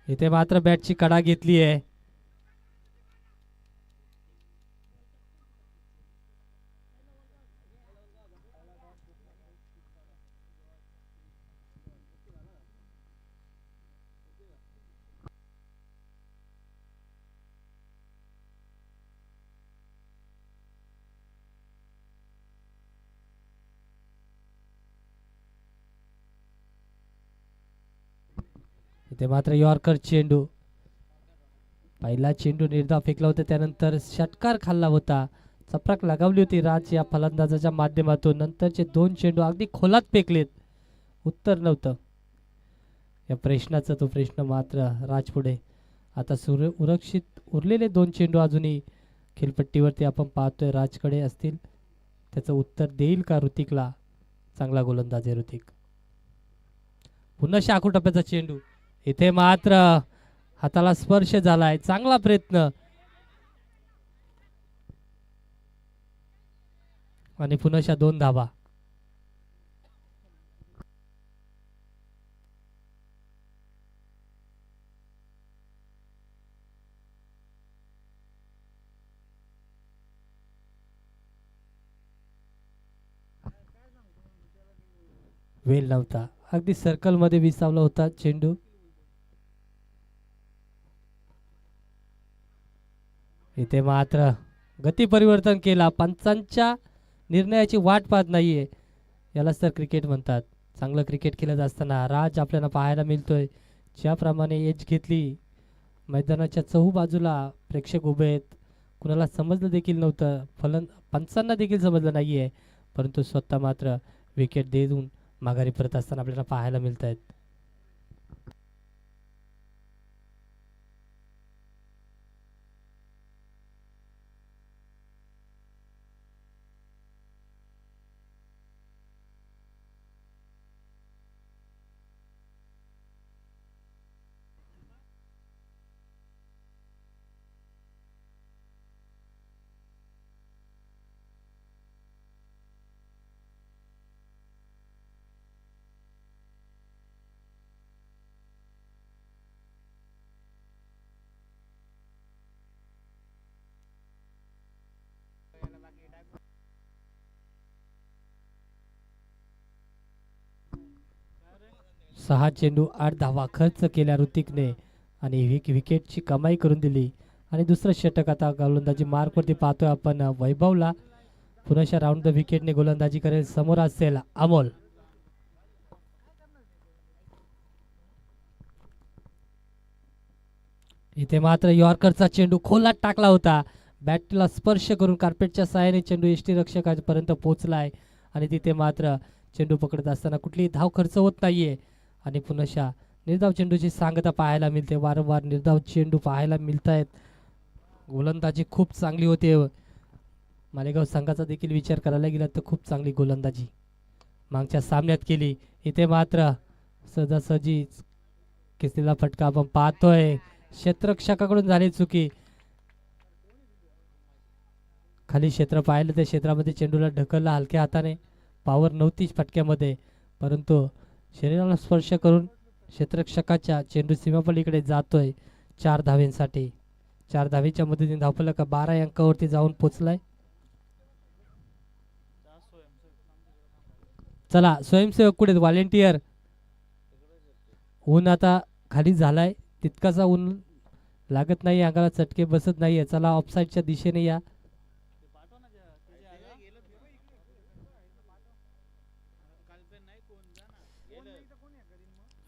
इथे मात्र बॅटची कडा घेतली आहे. इथे मात्र यॉर्कर चेंडू, पहिला चेंडू निर्धाव फेकला होता, त्यानंतर षटकार खाल्ला होता, चपराक लगावली होती राज या फलंदाजाच्या माध्यमातून. नंतरचे दोन चेंडू अगदी खोलात फेकलेत, उत्तर नव्हतं या प्रश्नाचा. तो प्रश्न मात्र राज पुढे. आता सुरक्षित उरलेले दोन चेंडू अजूनही खेळपट्टीवरती आपण पाहतोय राजकडे असतील. त्याचं उत्तर देईल का ऋतिकला? चांगला गोलंदाज आहे ऋतिक. पुन्हा शाखू टप्प्याचा चेंडू, इथे मात्र हाताला स्पर्श झालाय, चांगला प्रयत्न आणि पुन्हा 2 धावा. वेल नव्हता, अगदी सर्कल मध्ये विसावला होता चेंडू. इथे मात्र गती परिवर्तन केला, पंचांच्या निर्णयाची वाट पाहत नाहीये, यालाच तर क्रिकेट म्हणतात. चांगलं क्रिकेट खेळत असताना राज आपल्याला पाहायला मिळतोय. ज्याप्रमाणे एज घेतली, मैदानाच्या चहू बाजूला प्रेक्षक उभे आहेत, कुणाला समजलं देखील नव्हतं, पंचांना देखील समजलं नाहीये, परंतु स्वतः मात्र विकेट देऊन माघारी परत असताना आपल्याला पाहायला मिळत आहेत. सहा चेंडू 8 धावा खर्च केल्या ऋतिकने आणि विकेटची कमाई करून दिली. आणि दुसरं षटक आता गोलंदाजी मार्कवरती पाहतोय आपण वैभवला. पुन्हा राऊंड द विकेटने गोलंदाजी करेल, समोर असेल अमोल. इथे मात्र यॉर्करचा चेंडू खोलात टाकला होता, बॅटला स्पर्श करून कार्पेटच्या सहाय्याने चेंडू यष्टीरक्षकापर्यंत पोहोचलाय आणि तिथे मात्र चेंडू पकडत असताना कुठलीही धाव खर्च होत नाहीये. आणि पुन्हा निर्धाव चेंडूची सांगता पाहायला मिळते, वारंवार निर्धाव चेंडू पाहायला मिळत आहेत. गोलंदाजी खूप चांगली होते. मालेगाव संघाचा देखील विचार करायला गेला तर खूप चांगली गोलंदाजी मागच्या सामन्यात केली. इथे मात्र सहजासहजी केसरीला फटका आपण पाहतोय, क्षेत्ररक्षकाकडून झाली चुकी. खाली क्षेत्र पाहिलं त्या क्षेत्रामध्ये चेंडूला ढकलला हलक्या हाताने, पावर नव्हतीच फटक्यामध्ये, परंतु शरीराला स्पर्श करून क्षेत्ररक्षकाच्या चेंडू सीमापलीकडे जातोय 4 धावेंसाठी. 4 धावेच्या मदतीने धावफलक 12 अंकावरती जाऊन पोचलाय. चला स्वयंसेवक कुठे, व्हॉलेंटियर. ऊन आता खाली झालाय, तितकासा ऊन लागत नाही, अंगाला चटके बसत नाहीये. चला ऑफसाईडच्या दिशेने या.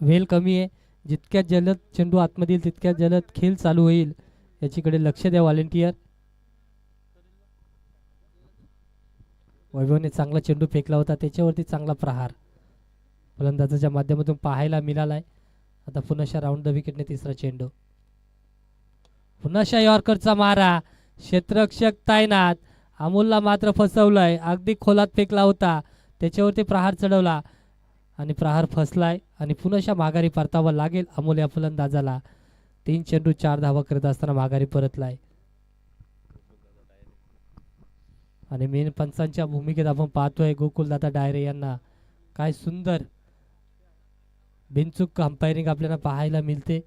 वेल कमी आहे, जितक्या जलद चेंडू आतमध्ये येईल तितक्या जलद खेळ चालू होईल, याच्याकडे लक्ष द्या व्हॉलेंटियर. वैभवने चांगला चेंडू फेकला होता, त्याच्यावरती चांगला प्रहार फलंदाजाच्या माध्यमातून पाहायला मिळालाय. आता पुन्हा राऊंड द विकेटने तिसरा चेंडू, पुन्हा यॉर्करचा मारा, क्षेत्ररक्षक तैनात. अमोलला मात्र फसवलंय, अगदी खोलात फेकला होता, त्याच्यावरती प्रहार चढवला आणि प्रहार फसलाय आणि पुन्हा माघारी परतावा लागेल अमोल या फलंदाजाला. 3 चेंडू 4 धावा करत असताना माघारी परतलाय. आणि मेन पंचांच्या भूमिकेत आपण पाहतोय गोकुलदादा डायरे यांना. काय सुंदर बिनचूक अंपायरिंग आपल्याला पाहायला मिळते.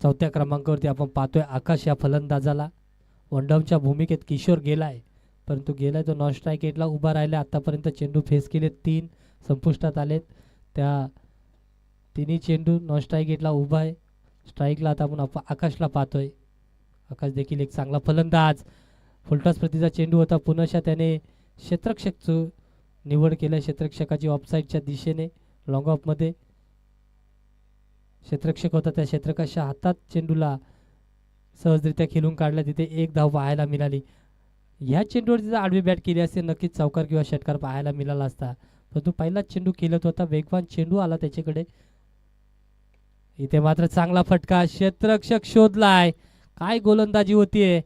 चौथ्या क्रमांकावरती आपण पाहतोय आकाश या फलंदाजाला. वनडाऊनच्या भूमिकेत किशोर गेलाय, परंतु गेलाय तो नॉन स्ट्राईक एटला उभा राहिला. आतापर्यंत चेंडू फेस केले, 3 संपुष्टात आलेत. त्या तिन्ही चेंडू नॉन स्ट्राईक एटला उभा आहे. स्ट्राईकला आता आपण आकाशला पाहतोय. आकाश देखील एक चांगला फलंदाज. फुलटॉस प्रतीचा चेंडू होता. पुनशा त्याने क्षेत्ररक्षकचं निवड केलं. क्षेत्ररक्षकाची ऑफसाईडच्या दिशेने लॉंग ऑफमध्ये क्षेत्ररक्षक होता, त्या क्षेत्ररक्षकाच्या हातात चेंडूला सहजरित्या खेळून काढला. तिथे एक धाव पाहायला मिळाली. ह्या चेंडूवर जर आडवी बॅट केली असते नक्कीच चौकार किंवा षटकार पाहायला मिळाला असता, परंतु पहिलाच चेंडू खेळत होता. वेगवान चेंडू आला त्याच्याकडे. इथे मात्र चांगला फटका. क्षेत्ररक्षक शोधलाय. काय गोलंदाजी होतीये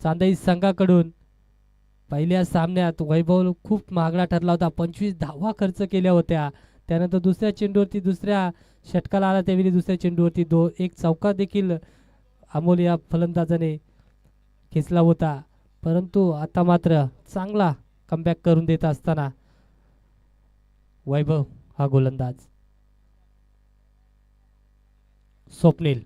चांदई संघाकडून. पहिल्या सामन्यात वैभव खूप महागडा ठरला होता. 25 धावा खर्च केल्या होत्या. त्यानंतर दुसऱ्या चेंडूवरती दुसऱ्या षटकाला आला त्यावेळी दुसऱ्या चेंडूवरती एक चौकार देखील अमोल या फलंदाजाने खेचला होता. परंतु आता मात्र चांगला कमबॅक करून देत असताना वैभव हा गोलंदाज. स्वप्नील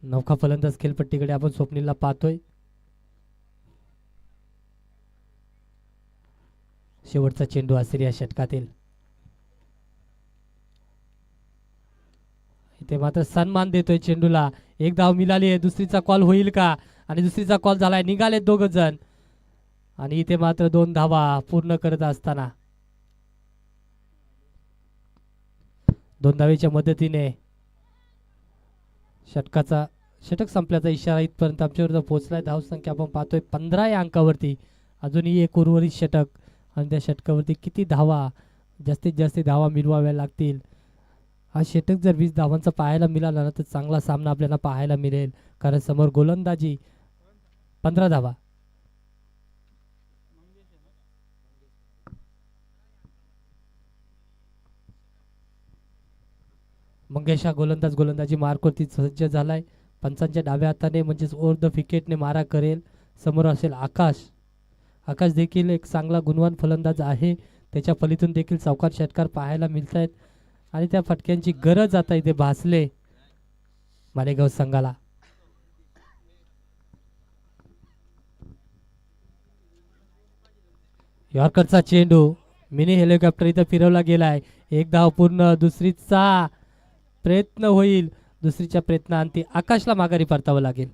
नौका फलंदाज खेळपट्टीकडे आपण स्वप्नीलला पाहतोय. शेवटचा चेंडू असेल या षटकातील. इथे मात्र सन्मान देतोय चेंडूला. एक धाव मिळाली आहे. दुसरीचा कॉल होईल का? आणि दुसरीचा कॉल झालाय. निघाले दोघ जण आणि इथे मात्र 2 धावा पूर्ण करत असताना 2 धावेच्या मदतीने षटक संपल्याचा इशारा इथपर्यंत आमच्यावर पोहोचलाय. धावसंख्या आपण पाहतोय 15 या अंकावरती. अजूनही एक उर्वरित षटक आणि त्या षटकावरती किती धावा, जास्तीत जास्त धावा मिळवाव्या लागतील. हा षटक जर 20 धावांचा पाहायला मिळाला ना तर चांगला सामना आपल्याला पाहायला मिळेल, कारण समोर गोलंदाजी 15 धावा. मंगेश हा गोलंदाजी मार्कवरती सज्ज झालाय. पंचांच्या डाव्या हाताने म्हणजेच ओव्हर द विकेटने मारा करेल. समोर असेल आकाश. आकाश देखील एक चांगला गुणवान फलंदाज आहे. त्याच्या फलीतून देखील चौकार षटकार पाहायला मिळत आहेत आणि त्या फटक्यांची गरज आता इथे भासले मालेगाव संघाला. यॉर्करचा चेंडू मिनी हेलिकॉप्टर इथं फिरवला गेलाय. एक धाव पूर्ण. दुसरीचा प्रयत्न होईल. दुसरीच्या प्रयत्नांती आकाशला माघारी परतावं लागेल.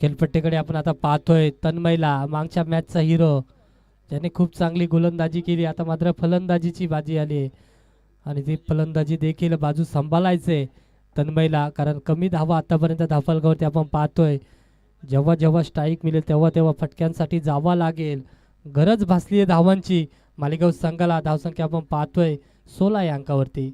खेळपट्टीकडे आपण आता पाहतोय तन्मयला, मागच्या मॅचचा हिरो, ज्याने खूप चांगली गोलंदाजी केली. आता मात्र फलंदाजीची बाजी आली आहे आणि ती फलंदाजी देखील बाजू सांभाळायचे तन्मयला, कारण कमी धावा आतापर्यंत धावफलकावरती आपण पाहतोय. जेव्हा जेव्हा स्ट्राईक मिळेल तेव्हा तेव्हा फटक्यांसाठी जावं लागेल. गरज भासली आहे धावांची मालेगाव संघाला. धावसंख्या आपण पाहतोय 16 या अंकावरती.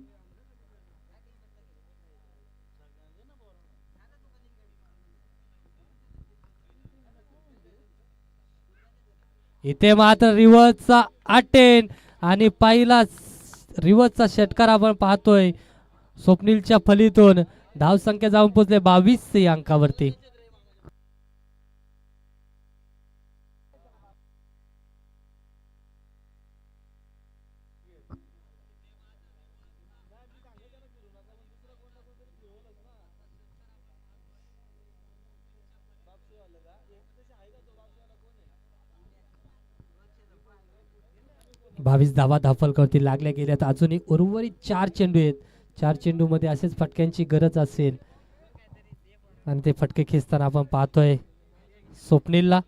इथे मात्र रिव्हर्सचा अटेन आणि पहिला रिव्हर्सचा षटकार आपण पाहतोय स्वप्नीलच्या फलीतून. धावसंख्या जाऊन पोहोचले 22 या अंकावरती. बावीस धावा धावफलकावरती लागल्या गेल्यात. अजूनही उर्वरित 4 चेंडू आहेत. 4 चेंडूमध्ये असेच फटक्यांची गरज असेल आणि ते फटके खेचताना आपण पाहतोय स्वप्नीलला.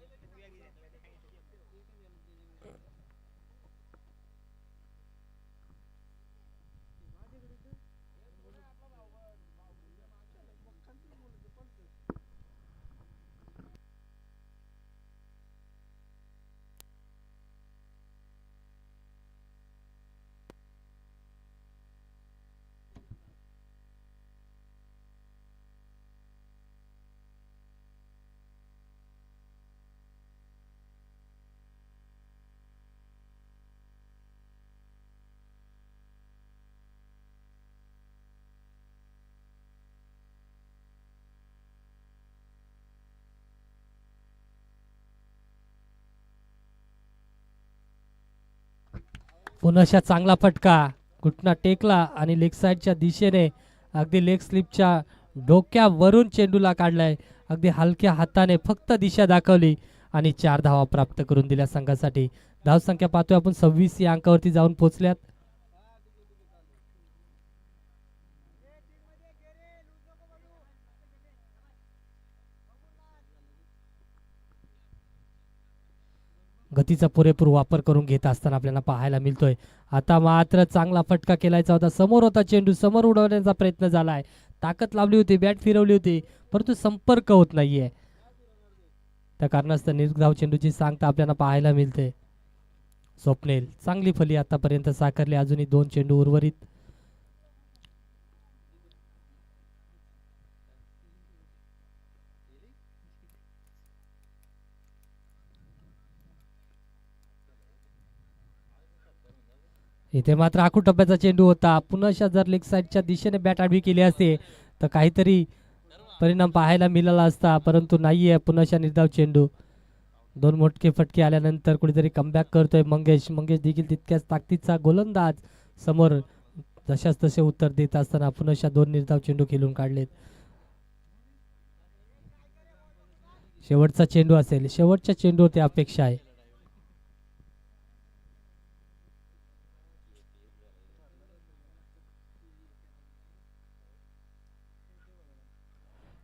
पुनशा चांगला फटका, घुटना टेकला आणि लेग साईडच्या दिशेने अगदी लेग स्लिपच्या डोक्यावरून चेंडूला काढलाय. अगदी हलक्या हाताने फक्त दिशा दाखवली आणि 4 धावा प्राप्त करून दिल्या संघासाठी. धावसंख्या पाहतोय आपण 26 या अंकावरती जाऊन पोहोचल्यात. गतीचा पुरेपूर वापर करून घेत असताना आपल्याला पाहायला मिळतोय. आता मात्र चांगला फटका केलायचा होता, समोर होता चेंडू, समोर उडवण्याचा प्रयत्न झालाय, ताकद लावली होती, बॅट फिरवली होती, परंतु संपर्क होत नाहीये. त्या कारणास्तव निर्धाव चेंडूची सांगता आपल्याला पाहायला मिळते. स्वप्नेल चांगली फली आतापर्यंत साकारली, अजूनही 2 चेंडू उर्वरित. इथे मात्र आखू टप्प्याचा चेंडू होता. पुन्हा जर लेग साईडच्या दिशेने बॅट आडवी केली असते तर काहीतरी परिणाम पाहायला मिळाला असता, परंतु नाहीये. पुन्हा निर्धाव चेंडू, 2 मोठे फटके आल्यानंतर कुठेतरी कमबॅक करतोय मंगेश. मंगेश देखील तितक्याच ताकदीचा गोलंदाज, समोर जशाच तसे उत्तर देत असताना पुन्हा 2 निर्धाव चेंडू खेळून काढलेत. शेवटचा चेंडू असेल, शेवटच्या चेंडूवरती अपेक्षा आहे.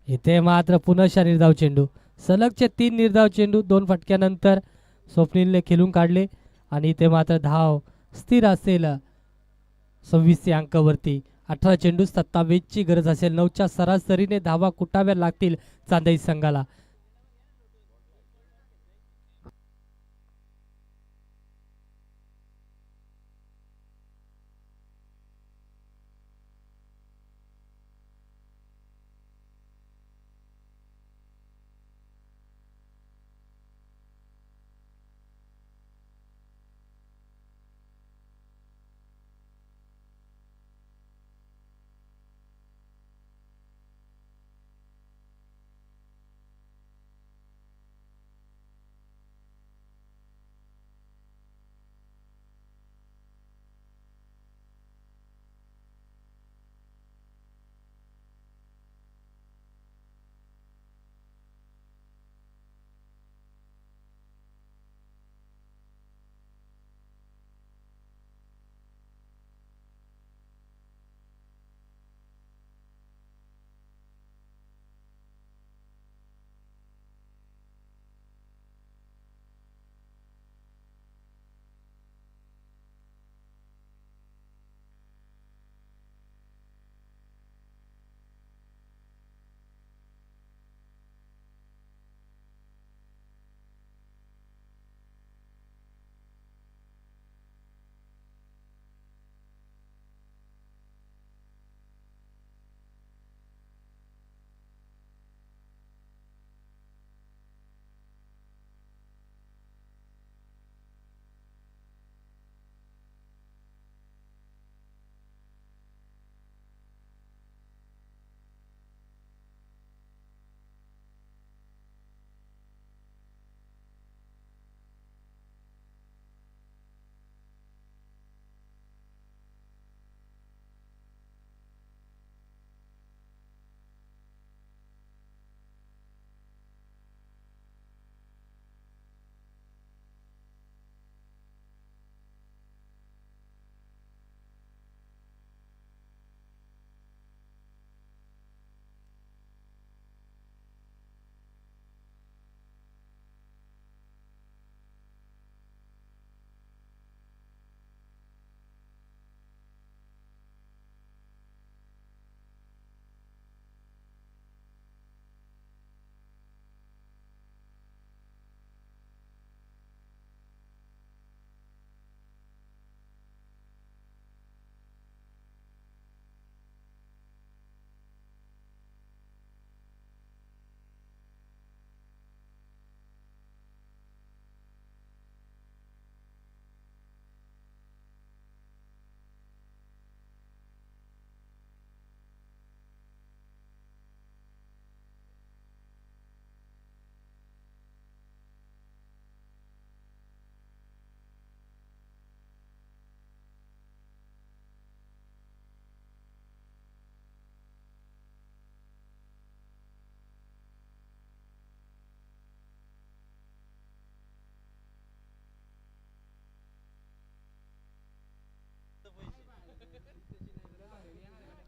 इथे मात्र पुन्हा निर्धाव चेंडू, सलगचे 3 निर्धाव चेंडू 2 फटक्यानंतर स्वप्नीलने खेळून काढले आणि इथे मात्र धाव स्थिर असेल 26 या अंकावरती. 18 चेंडू 27 ची गरज असेल. 9च्या सरासरीने धावा कुटाव्या लागतील चांदई संघाला.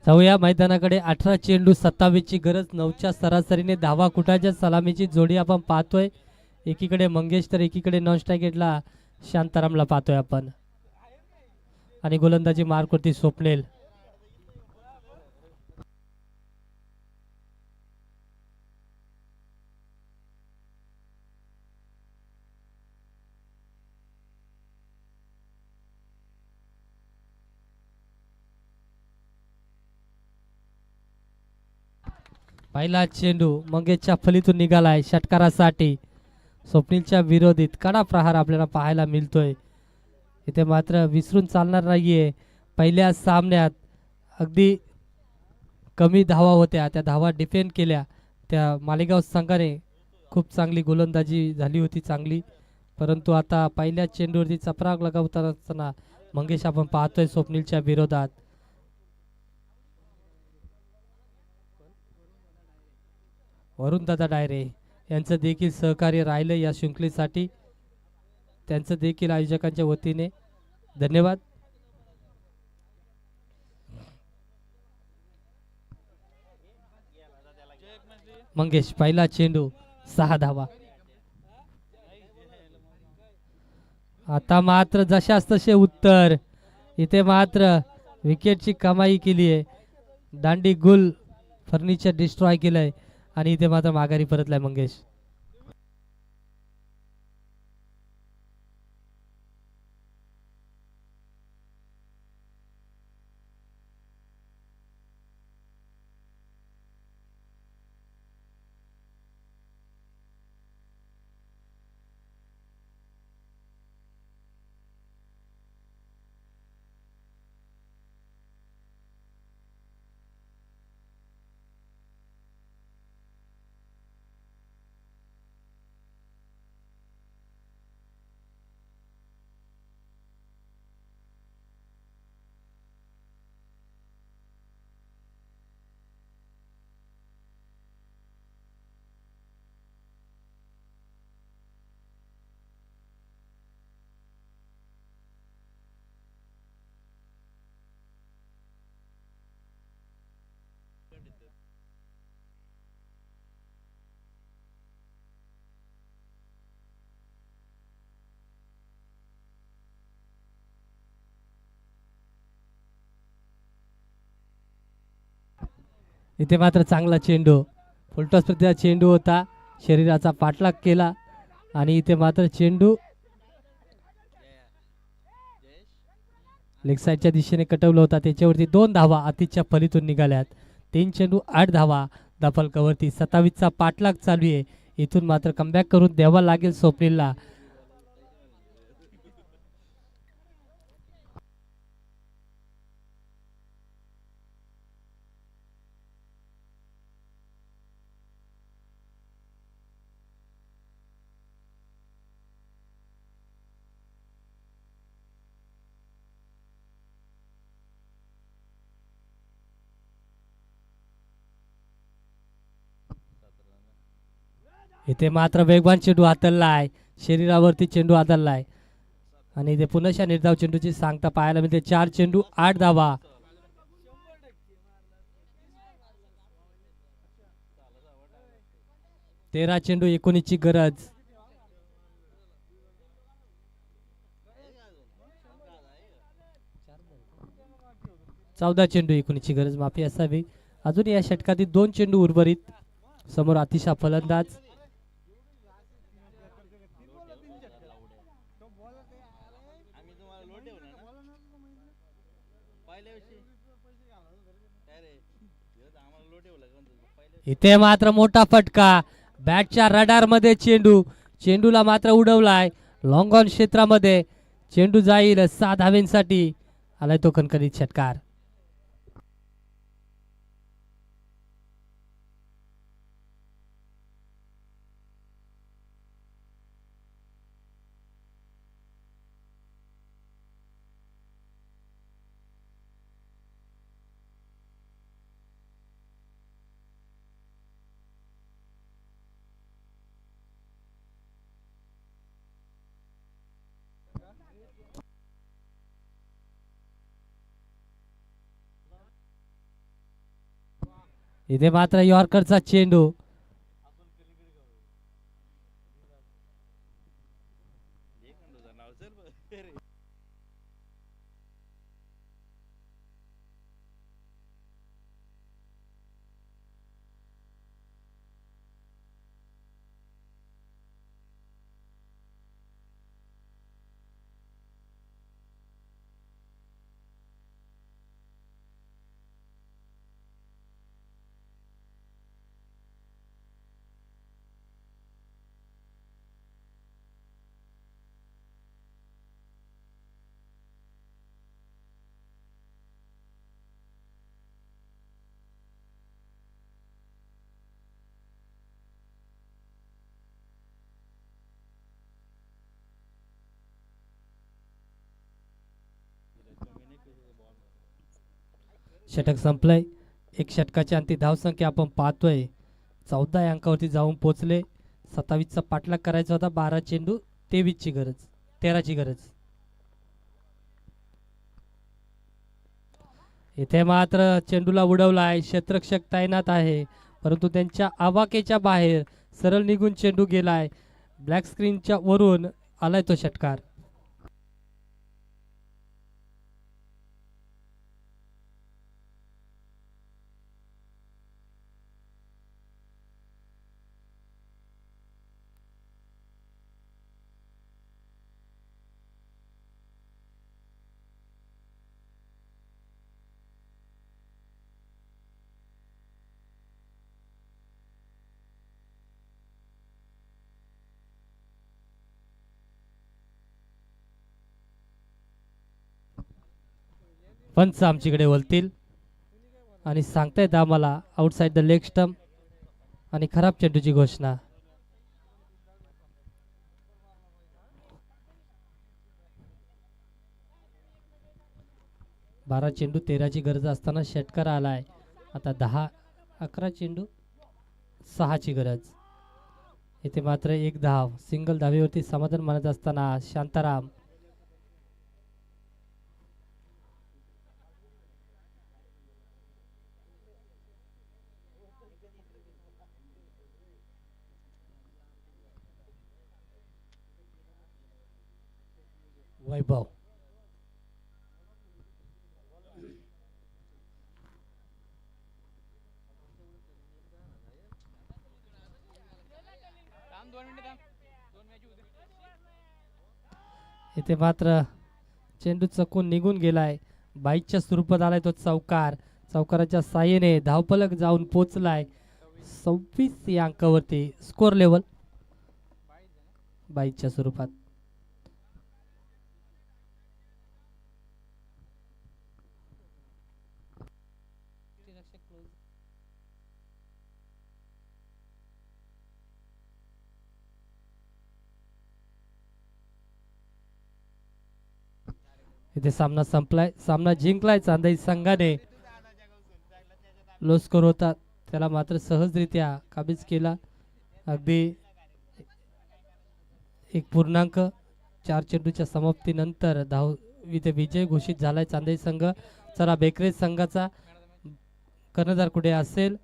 जाऊया मैदानाकडे. 18 चेंडू 27 ची गरज. 9च्या सरासरीने धावा कुटाच्या सलामीची जोडी आपण पाहतोय. एकीकडे मंगेश तर एकीकडे नॉन स्ट्रायकेटला शांतारामला पाहतोय आपण. आणि गोलंदाजी मार्कवरती स्वप्नेल. पहिला चेंडू मंगेशच्या फलीतून निघालाय षटकारासाठी. स्वप्नीलच्या विरोधीत कडा प्रहार आपल्याला पाहायला मिळतोय. इथे मात्र विसरून चालणार नाहीये. पहिल्या सामन्यात अगदी कमी धावा होत्या, त्या धावा डिफेंड केल्या. त्या मालेगाव संघाने खूप चांगली गोलंदाजी झाली होती चांगली, परंतु आता पहिल्या चेंडूवरती चपराक लगावताना मंगेश आपण पाहतोय स्वप्नीलच्या विरोधात. वरुण दादा डायरे यांचं देखील सहकार्य राहिलं या शृंखलेसाठी. त्यांचं देखील आयोजकांच्या वतीने धन्यवाद. मंगेश पहिला चेंडू 6 धावा. आता मात्र जशास तसे उत्तर. इथे मात्र विकेटची कमाई केली आहे. दांडी गुल फर्निचर डिस्ट्रॉय केलंय आणि इथे मात्र माघारी परतलाय मंगेश. इथे मात्र चांगला चेंडू, फुलटॉस प्रतिचा चेंडू होता. शरीराचा पाठलाग केला आणि इथे मात्र चेंडू लेग साईडच्या दिशेने कटवला होता. त्याच्यावरती 2 धावा अतिशच्या फलीतून निघाल्यात. 3 चेंडू 8 धावा दफलकावरती. 27चा पाठलाग चालू आहे. इथून मात्र कमबॅक करून द्यावा लागेल स्वप्नीलला. इथे मात्र वेगवान चेंडू हातरलाय. शरीरावरती चेंडू आदळलाय आणि इथे पुन्हा निर्धाव चेंडूची सांगता पाहायला मिळते. 4 चेंडू 8 धावा. तेरा चेंडू 19 ची गरज. चौदा चेंडू 19 ची गरज माफी असावी. अजून या षटकातील 2 चेंडू उर्वरित. समोर अतिशा फलंदाज. इथे मात्र मोठा फटका. बॅटच्या रडार मध्ये चेंडू. चेंडूला मात्र उडवलाय लॉंग ऑन क्षेत्रामध्ये. चेंडू जाईल 6 धावेंसाठी. आलाय तो कणकणीत षटकार. इथे मात्र यॉर्करचा चेंडू षटक संपलंय. एक षटकाची अंतिम धावसंख्या आपण पाहतोय 14 या अंकावरती जाऊन पोहोचले. 27चा पाठलाग करायचा होता. 12 चेंडू 23ची गरज 13ची गरज. इथे मात्र चेंडूला उडवलाय. क्षेत्ररक्षक तैनात आहे परंतु त्यांच्या आवाकेच्या बाहेर सरळ निघून चेंडू गेलाय. ब्लॅक स्क्रीनच्या वरून आलाय तो षटकार. पंच आमच्याकडे वळतील आणि सांगतायत आम्हाला आउटसाइड द लेग स्टंप आणि खराब चेंडूची घोषणा. बारा चेंडू 13ची गरज असताना षटकार आलाय. आता 10-11 चेंडू 6ची गरज. इथे मात्र एक धाव सिंगल धावेवरती समाधान मानत असताना शांताराम वैभव इथे मात्र चेंडू चकून निघून गेलाय. 22च्या स्वरूपात आलाय तो चौकार. चौकाराच्या साह्याने धावफलक जाऊन पोचलाय 26 या अंकावरती. स्कोर लेवल 22च्या स्वरूपात. इथे सामना संपलाय. सामना जिंकलाय चांदई संघाने. लो स्कोर होता त्याला मात्र सहजरित्या काबीज केला. अगदी 1.4 चेंडूच्या समाप्तीनंतर धाव इथे विजय घोषित झालाय चांदई संघ. चला बेकरेज संघाचा कर्णधार कुठे असेल